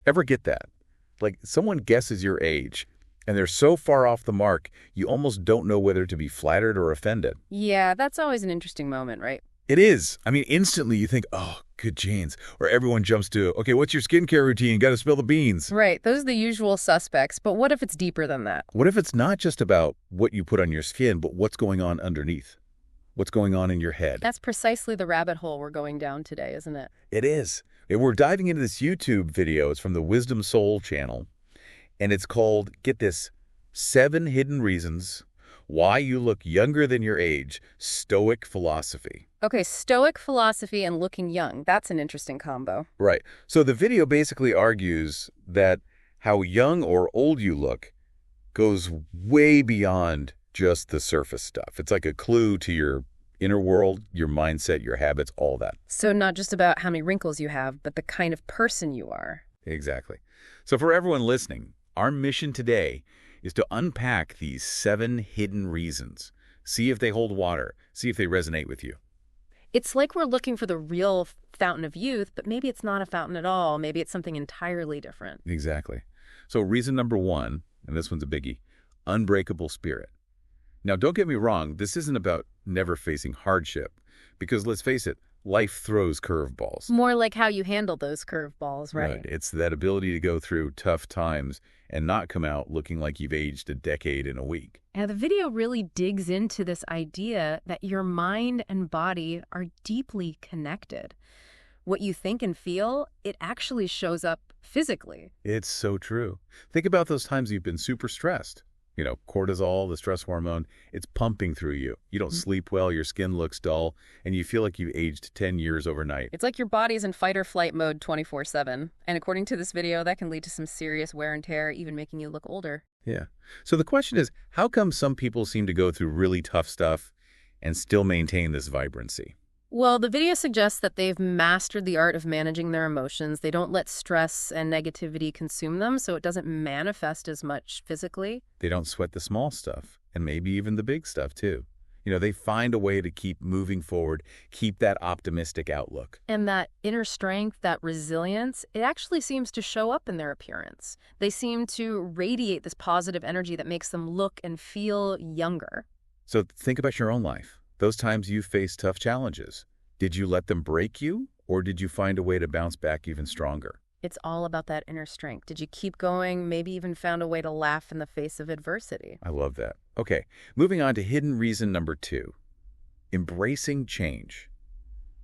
Ever get that? Like someone guesses your age, and they're so far off the mark, you almost don't know whether to be flattered or offended. Yeah, that's always an interesting moment, right? It is. I mean, instantly you think, oh, good genes. Or everyone jumps to, okay, what's your skincare routine? Got to spill the beans. Right, those are the usual suspects, but what if it's deeper than that? What if it's not just about what you put on your skin, but what's going on underneath? What's going on in your head? That's precisely the rabbit hole we're going down today, isn't it? It is. And we're diving into this YouTube video. It's from the Wisdom Soul channel. And it's called, get this, 7 Hidden Reasons Why You Look Younger Than Your Age, Stoic Philosophy. Okay, Stoic philosophy and looking young. That's an interesting combo. Right. So the video basically argues that how young or old you look goes way beyond just the surface stuff. It's like a clue to your inner world, your mindset, your habits, all that. So not just about how many wrinkles you have, but the kind of person you are. Exactly. So for everyone listening, our mission today is to unpack these 7 hidden reasons. See if they hold water. See if they resonate with you. It's like we're looking for the real fountain of youth, but maybe it's not a fountain at all. Maybe it's something entirely different. Exactly. So reason number 1, and this one's a biggie, unbreakable spirit. Now, don't get me wrong, this isn't about never facing hardship, because let's face it, life throws curveballs. More like how you handle those curveballs, right? It's that ability to go through tough times and not come out looking like you've aged a decade in a week. And the video really digs into this idea that your mind and body are deeply connected. What you think and feel, it actually shows up physically. It's so true. Think about those times you've been super stressed. You know, cortisol, the stress hormone, it's pumping through you. You don't sleep well, your skin looks dull, and you feel like you've aged 10 years overnight. It's like your body's in fight or flight mode 24/7. And according to this video, that can lead to some serious wear and tear, even making you look older. Yeah. So the question is, how come some people seem to go through really tough stuff and still maintain this vibrancy? Well, the video suggests that they've mastered the art of managing their emotions. They don't let stress and negativity consume them, so it doesn't manifest as much physically. They don't sweat the small stuff, and maybe even the big stuff, too. You know, they find a way to keep moving forward, keep that optimistic outlook. And that inner strength, that resilience, it actually seems to show up in their appearance. They seem to radiate this positive energy that makes them look and feel younger. So think about your own life. Those times you faced tough challenges. Did you let them break you, or did you find a way to bounce back even stronger? It's all about that inner strength. Did you keep going, maybe even found a way to laugh in the face of adversity? I love that. Okay, moving on to hidden reason number 2, embracing change.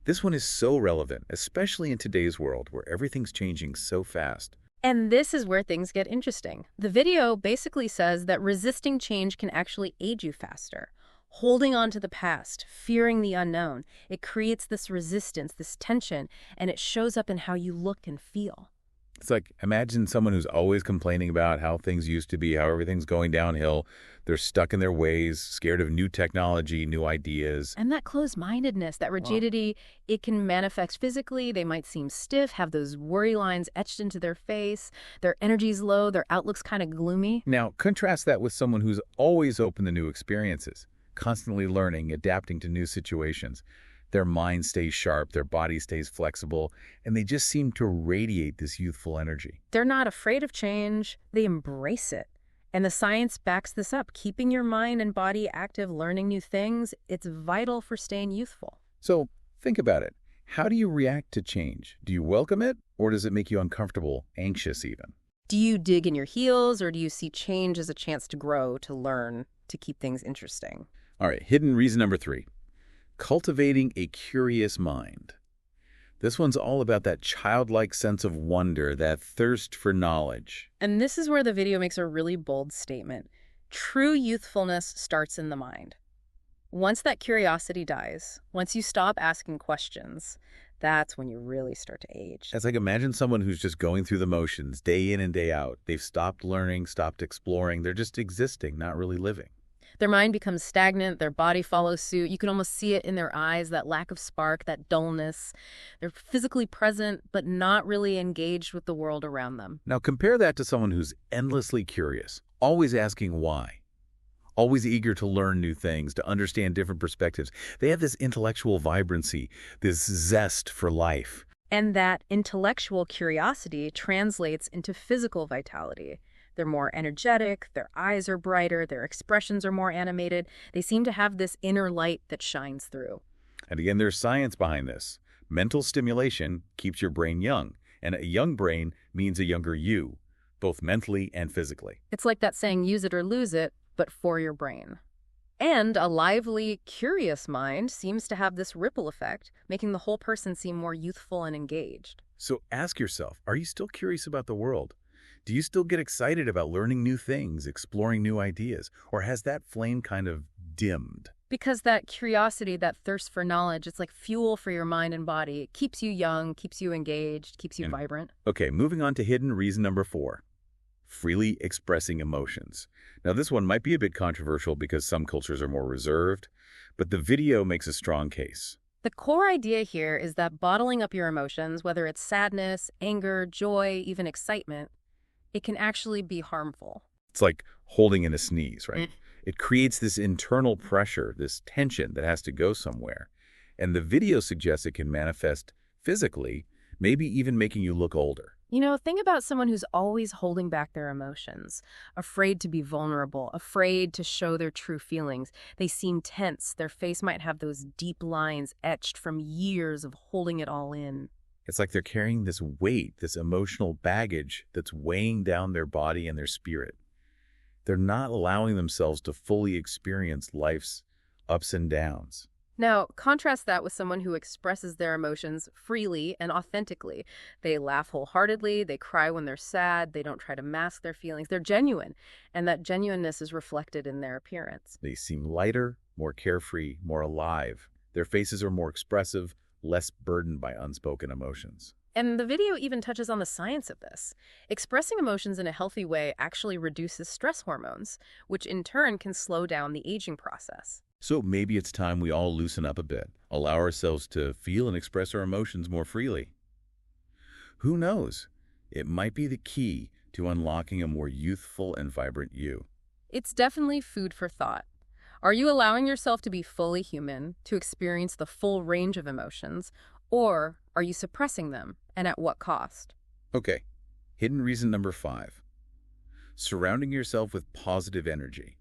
This one is so relevant, especially in today's world where everything's changing so fast. And this is where things get interesting. The video basically says that resisting change can actually age you faster. Holding on to the past, fearing the unknown, it creates this resistance, this tension, and it shows up in how you look and feel. It's like, imagine someone who's always complaining about how things used to be, how everything's going downhill. They're stuck in their ways, scared of new technology, new ideas. And that closed-mindedness, that rigidity, it can manifest physically. They might seem stiff, have those worry lines etched into their face. Their energy's low, their outlook's kind of gloomy. Now, contrast that with someone who's always open to new experiences, constantly learning, adapting to new situations. Their mind stays sharp, their body stays flexible, and they just seem to radiate this youthful energy. They're not afraid of change. They embrace it. And the science backs this up. Keeping your mind and body active, learning new things, it's vital for staying youthful. So think about it. How do you react to change? Do you welcome it, or does it make you uncomfortable, anxious even? Do you dig in your heels, or do you see change as a chance to grow, to learn, to keep things interesting? All right, hidden reason number 3, cultivating a curious mind. This one's all about that childlike sense of wonder, that thirst for knowledge. And this is where the video makes a really bold statement. True youthfulness starts in the mind. Once that curiosity dies, once you stop asking questions, that's when you really start to age. It's like, imagine someone who's just going through the motions day in and day out. They've stopped learning, stopped exploring. They're just existing, not really living. Their mind becomes stagnant, their body follows suit. You can almost see it in their eyes, that lack of spark, that dullness. They're physically present, but not really engaged with the world around them. Now compare that to someone who's endlessly curious, always asking why, always eager to learn new things, to understand different perspectives. They have this intellectual vibrancy, this zest for life. And that intellectual curiosity translates into physical vitality. They're more energetic, their eyes are brighter, their expressions are more animated. They seem to have this inner light that shines through. And again, there's science behind this. Mental stimulation keeps your brain young, and a young brain means a younger you, both mentally and physically. It's like that saying, use it or lose it, but for your brain. And a lively, curious mind seems to have this ripple effect, making the whole person seem more youthful and engaged. So ask yourself, are you still curious about the world? Do you still get excited about learning new things, exploring new ideas, or has that flame kind of dimmed? Because that curiosity, that thirst for knowledge, it's like fuel for your mind and body. It keeps you young, keeps you engaged, keeps you vibrant. Okay, moving on to hidden reason number 4. Freely expressing emotions. Now, this one might be a bit controversial because some cultures are more reserved, but the video makes a strong case. The core idea here is that bottling up your emotions, whether it's sadness, anger, joy, even excitement, it can actually be harmful. It's like holding in a sneeze, right? It creates this internal pressure, this tension that has to go somewhere. And the video suggests it can manifest physically, maybe even making you look older. You know, think about someone who's always holding back their emotions, afraid to be vulnerable, afraid to show their true feelings. They seem tense. Their face might have those deep lines etched from years of holding it all in. It's like they're carrying this weight, this emotional baggage that's weighing down their body and their spirit. They're not allowing themselves to fully experience life's ups and downs. Now, contrast that with someone who expresses their emotions freely and authentically. They laugh wholeheartedly, they cry when they're sad, they don't try to mask their feelings. They're genuine, and that genuineness is reflected in their appearance. They seem lighter, more carefree, more alive. Their faces are more expressive, less burdened by unspoken emotions. And the video even touches on the science of this. Expressing emotions in a healthy way actually reduces stress hormones, which in turn can slow down the aging process. So maybe it's time we all loosen up a bit, allow ourselves to feel and express our emotions more freely. Who knows? It might be the key to unlocking a more youthful and vibrant you. It's definitely food for thought. Are you allowing yourself to be fully human, to experience the full range of emotions, or are you suppressing them, and at what cost? Okay, hidden reason number 5. Surrounding yourself with positive energy.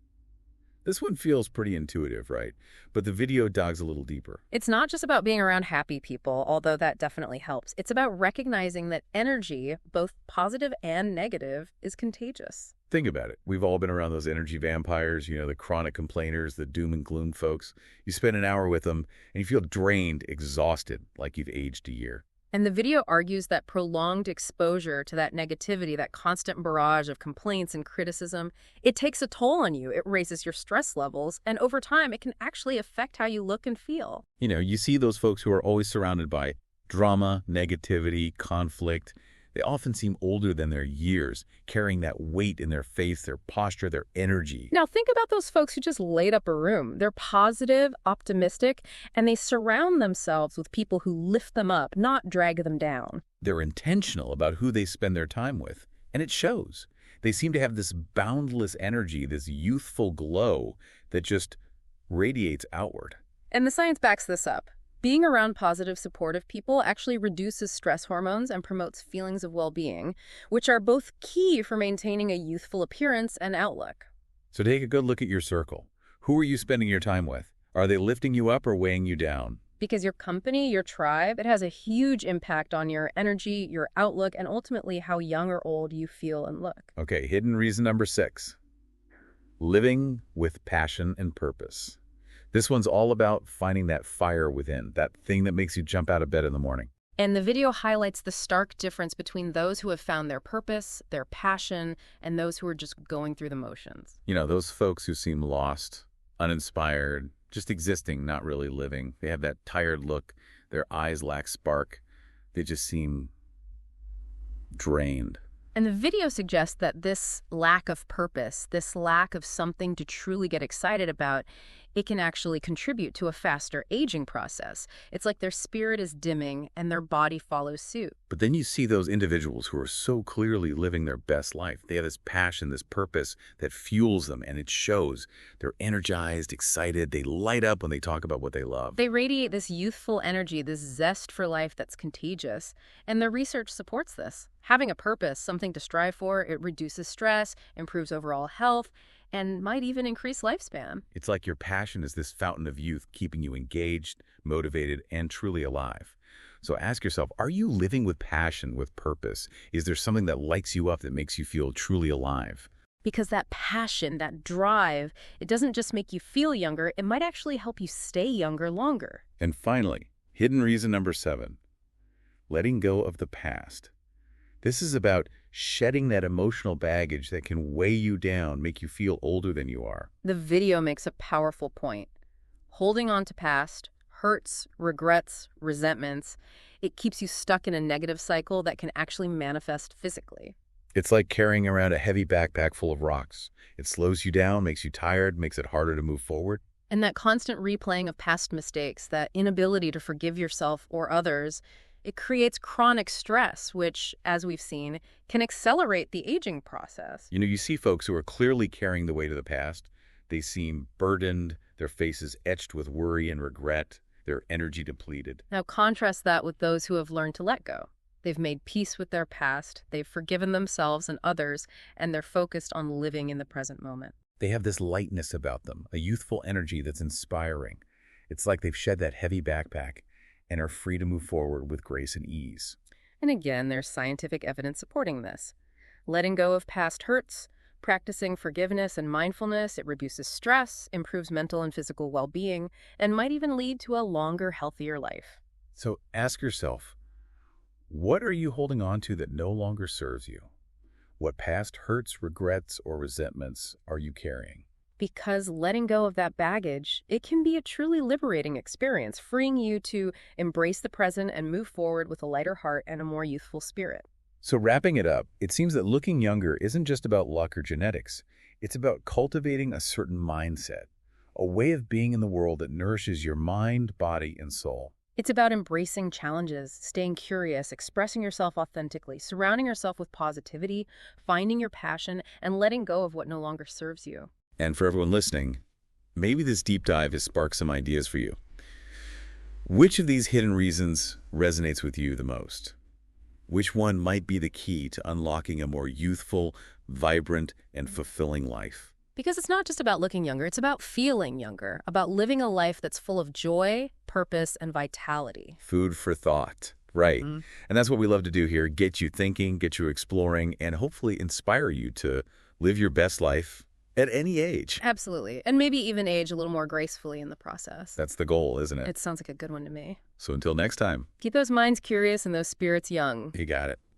This one feels pretty intuitive, right? But the video digs a little deeper. It's not just about being around happy people, although that definitely helps. It's about recognizing that energy, both positive and negative, is contagious. Think about it. We've all been around those energy vampires, the chronic complainers, the doom and gloom folks. You spend an hour with them and you feel drained, exhausted, like you've aged a year. And the video argues that prolonged exposure to that negativity, that constant barrage of complaints and criticism, it takes a toll on you. It raises your stress levels, and over time, it can actually affect how you look and feel. You see those folks who are always surrounded by drama, negativity, conflict. They often seem older than their years, carrying that weight in their face, their posture, their energy. Now, think about those folks who just light up a room. They're positive, optimistic, and they surround themselves with people who lift them up, not drag them down. They're intentional about who they spend their time with, and it shows. They seem to have this boundless energy, this youthful glow that just radiates outward. And the science backs this up. Being around positive, supportive people actually reduces stress hormones and promotes feelings of well-being, which are both key for maintaining a youthful appearance and outlook. So take a good look at your circle. Who are you spending your time with? Are they lifting you up or weighing you down? Because your company, your tribe, it has a huge impact on your energy, your outlook, and ultimately how young or old you feel and look. Okay, hidden reason number 6. Living with passion and purpose. This one's all about finding that fire within, that thing that makes you jump out of bed in the morning. And the video highlights the stark difference between those who have found their purpose, their passion, and those who are just going through the motions. Those folks who seem lost, uninspired, just existing, not really living. They have that tired look. Their eyes lack spark. They just seem drained. And the video suggests that this lack of purpose, this lack of something to truly get excited about, it can actually contribute to a faster aging process. It's like their spirit is dimming and their body follows suit. But then you see those individuals who are so clearly living their best life. They have this passion, this purpose that fuels them, and it shows. They're energized, excited. They light up when they talk about what they love. They radiate this youthful energy, this zest for life that's contagious. And the research supports this. Having a purpose, something to strive for, it reduces stress, improves overall health, and might even increase lifespan. It's like your passion is this fountain of youth, keeping you engaged, motivated, and truly alive. So ask yourself, are you living with passion, with purpose? Is there something that lights you up that makes you feel truly alive? Because that passion, that drive, it doesn't just make you feel younger, it might actually help you stay younger longer. And finally, hidden reason number 7, letting go of the past. This is about shedding that emotional baggage that can weigh you down, make you feel older than you are. The video makes a powerful point. Holding on to past, hurts, regrets, resentments, it keeps you stuck in a negative cycle that can actually manifest physically. It's like carrying around a heavy backpack full of rocks. It slows you down, makes you tired, makes it harder to move forward. And that constant replaying of past mistakes, that inability to forgive yourself or others, it creates chronic stress, which, as we've seen, can accelerate the aging process. You see folks who are clearly carrying the weight of the past. They seem burdened, their faces etched with worry and regret, their energy depleted. Now contrast that with those who have learned to let go. They've made peace with their past, they've forgiven themselves and others, and they're focused on living in the present moment. They have this lightness about them, a youthful energy that's inspiring. It's like they've shed that heavy backpack and are free to move forward with grace and ease. And again, there's scientific evidence supporting this. Letting go of past hurts, practicing forgiveness and mindfulness, it reduces stress, improves mental and physical well-being, and might even lead to a longer, healthier life. So ask yourself, what are you holding on to that no longer serves you? What past hurts, regrets, or resentments are you carrying? Because letting go of that baggage, it can be a truly liberating experience, freeing you to embrace the present and move forward with a lighter heart and a more youthful spirit. So wrapping it up, it seems that looking younger isn't just about luck or genetics. It's about cultivating a certain mindset, a way of being in the world that nourishes your mind, body, and soul. It's about embracing challenges, staying curious, expressing yourself authentically, surrounding yourself with positivity, finding your passion, and letting go of what no longer serves you. And for everyone listening, maybe this deep dive has sparked some ideas for you. Which of these hidden reasons resonates with you the most? Which one might be the key to unlocking a more youthful, vibrant, and fulfilling life? Because it's not just about looking younger, it's about feeling younger, about living a life that's full of joy, purpose, and vitality. Food for thought. Right. And that's what we love to do here, get you thinking, get you exploring, and hopefully inspire you to live your best life at any age. Absolutely. And maybe even age a little more gracefully in the process. That's the goal, isn't it? It sounds like a good one to me. So until next time. Keep those minds curious and those spirits young. You got it.